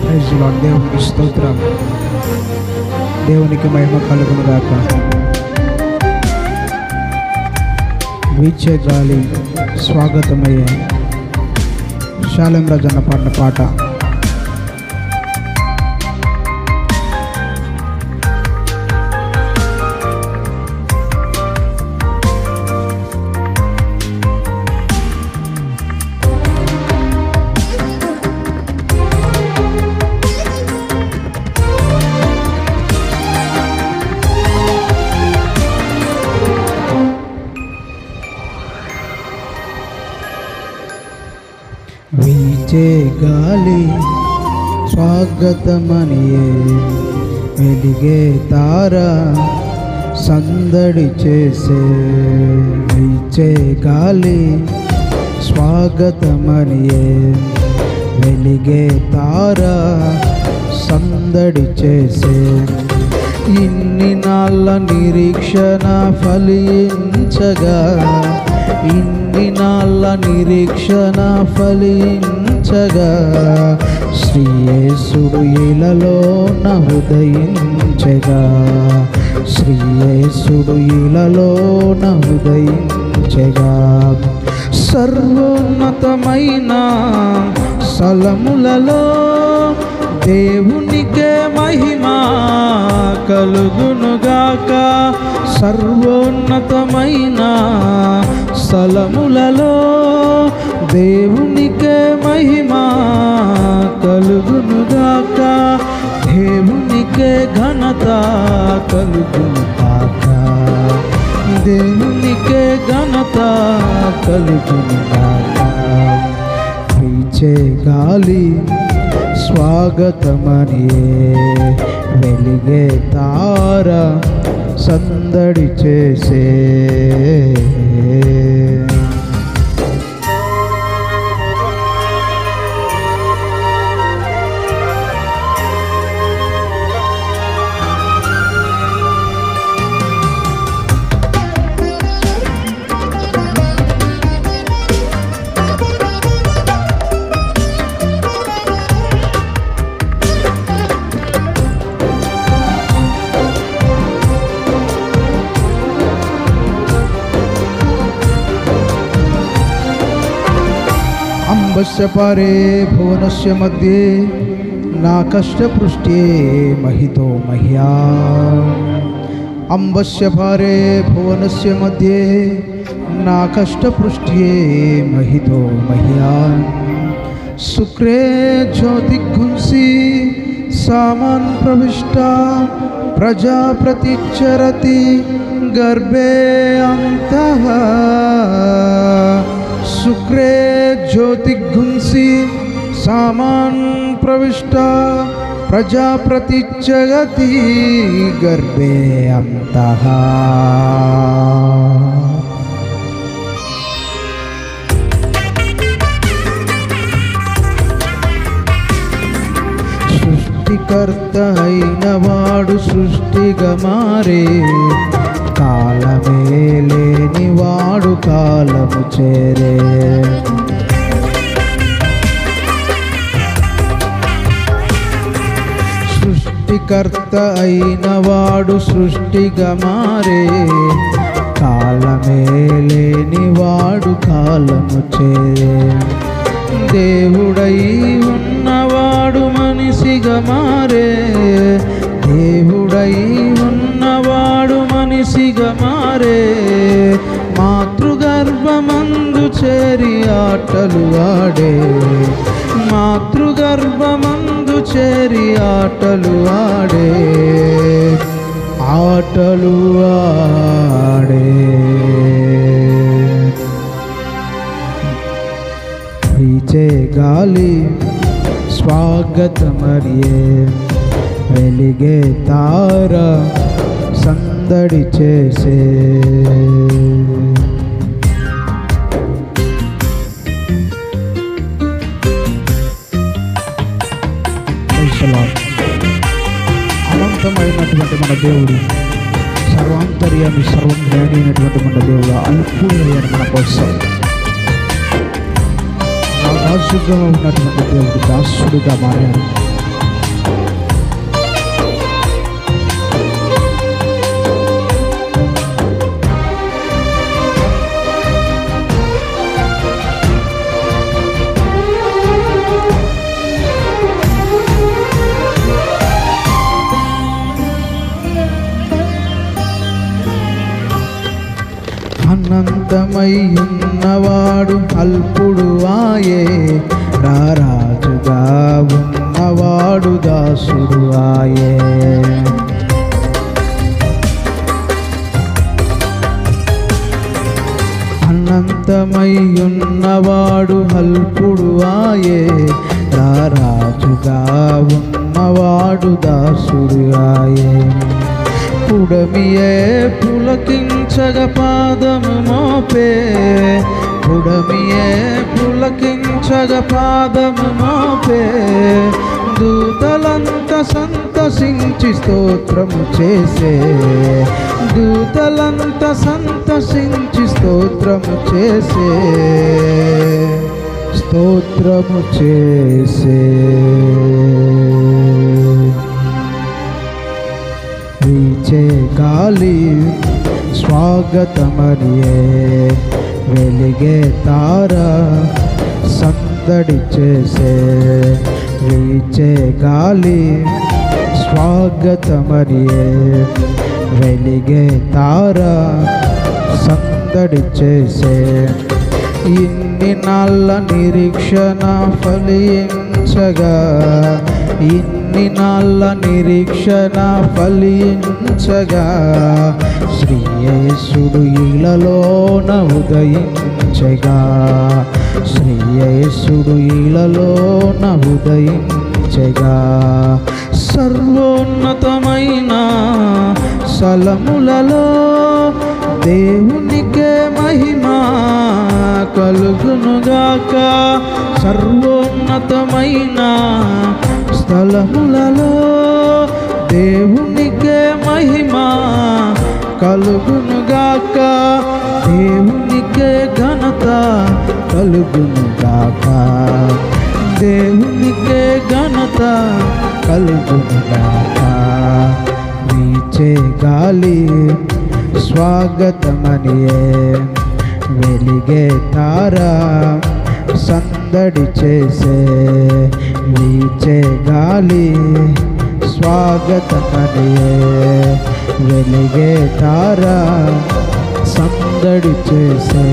Praise lord. దేవునికి స్తోత్రం. దేవునికి మహిమ కలుగును గాక. వీచే గాలి స్వాగతమయ్యే శాలెం రాజన్న పాడిన పాట. వీచే గాలి స్వాగతమనియే వెలిగే తార సందడి చేసే. వీచే గాలి స్వాగతమనియే వెలిగే తార సందడి చేసే. ఇన్ని నాళ్ళ నిరీక్షణ ఫలించగా, ఇన్ని నాళ్ళ నిరీక్షణ ఫలించగా, శ్రీయేసుడు ఇలలోన ఉదయించగా, శ్రీయేసుడు ఇలలోన ఉదయించగా. సర్వోన్నతమైన స్థలములలో దేవునికే మహిమ కలుగునుగాక. సర్వోన్నతమైన స్థలములలో దేవునికే మహిమ కలుగునుగాక. దేవునికే ఘనత కలుగునుగాక. దేవునికే ఘనత కలుగునుగాక. వీచే గాలి స్వాగతమనియే వెలిగే తార సందడి చేసే. అంబస్య పారే భువనస్య మధ్యే నా కష్టపృష్ట్యే మహితో మహ్యా. అంబస్య పారే భువనస్య మధ్యే నా కష్టపృష్ట్యే మహితో మహ్యా. శుక్రే జ్యోతిఘుంసి సామాన్ ప్రవిష్టా ప్రజా ప్రతిచరతి గర్భే అంతః. శుక్రే జ్యోతిఘుంసి సామాన్ ప్రవిష్టా ప్రజా ప్రతిచరతి గర్భే అంతః. సృష్టికర్త అయిన వాడు సృష్టిగా మారే, కాలమే లేని వాడు కాలము చేరే. సృష్టికర్త అయిన వాడు సృష్టిగా మారే, కాలమే లేని వాడు కాలము చేరే. దేవుడై ఉన్నవాడు మనిషిగా మారే, దేవుడై ఉన్నవాడు మనిషిగా మారే. మాతృగర్భమందు చేరి ఆటలు ఆడే, మాతృగర్భమందు చేరి ఆటలు ఆడే, ఆటలు ఆడే. వీచే గాలి స్వాగతమనియే వెలిగే తార సందడి చేసే. అనంతమైనటువంటి మన దేవుడు, సర్వాంతర్య అయ్యా మీ సర్వం జ్ఞాని అయినటువంటి మన దేవుడు అల్పుడయ్యాను మన కోసం. నా దాసుగా ఉన్నటువంటి దేవుడు దాసుడుగా మారాడు. అనంతమయ్యున్నవాడు అల్పుడు ఆయే, రారాజుగా ఉన్నవాడు దాసుడు ఆయే. అనంతమయ్యున్నవాడు అల్పుడు ఆయే, రారాజుగా ఉన్నవాడు దాసుడు ఆయే. పుడమియే పులకించగ పాదము మోపే, పుడమియే పులకించగ పాదము మోపే. దూతలంత సంతసించి స్తోత్రము చేసే, దూతలంత సంతసించి స్తోత్రము చేసే, స్తోత్రము చేసే. వీచే గాలి స్వాగతమనియే, వెలిగే తార సందడి చేసే. వీచే గాలి స్వాగతమనియే, వెలిగే తార సందడి చేసే. ఇన్ని నాళ్ళ నిరీక్షణ ఫలించగా, ఇన్ని నాళ్ళ నిరీక్షణ ఫలించగా, శ్రీయేసుడు ఇలలోన ఉదయించగా, శ్రీయేసుడు ఇలలోన ఉదయించగా. సర్వోన్నతమైన స్థలములలో దేవునికే మహిమ కలుగునుగాక. సర్వోన్నతమైన స్థలములలో దేవునికే మహిమ కలుగునుగాక. దేవునికే ఘనత కలుగునుగాక, దేవునికే ఘనత కలుగునుగాక. వీచే గాలి స్వాగతమనియే, వెలిగే తార సందడి చేసే. వీచే గాలి స్వాగతమనియే, వెలిగే తార సందడి చేసే.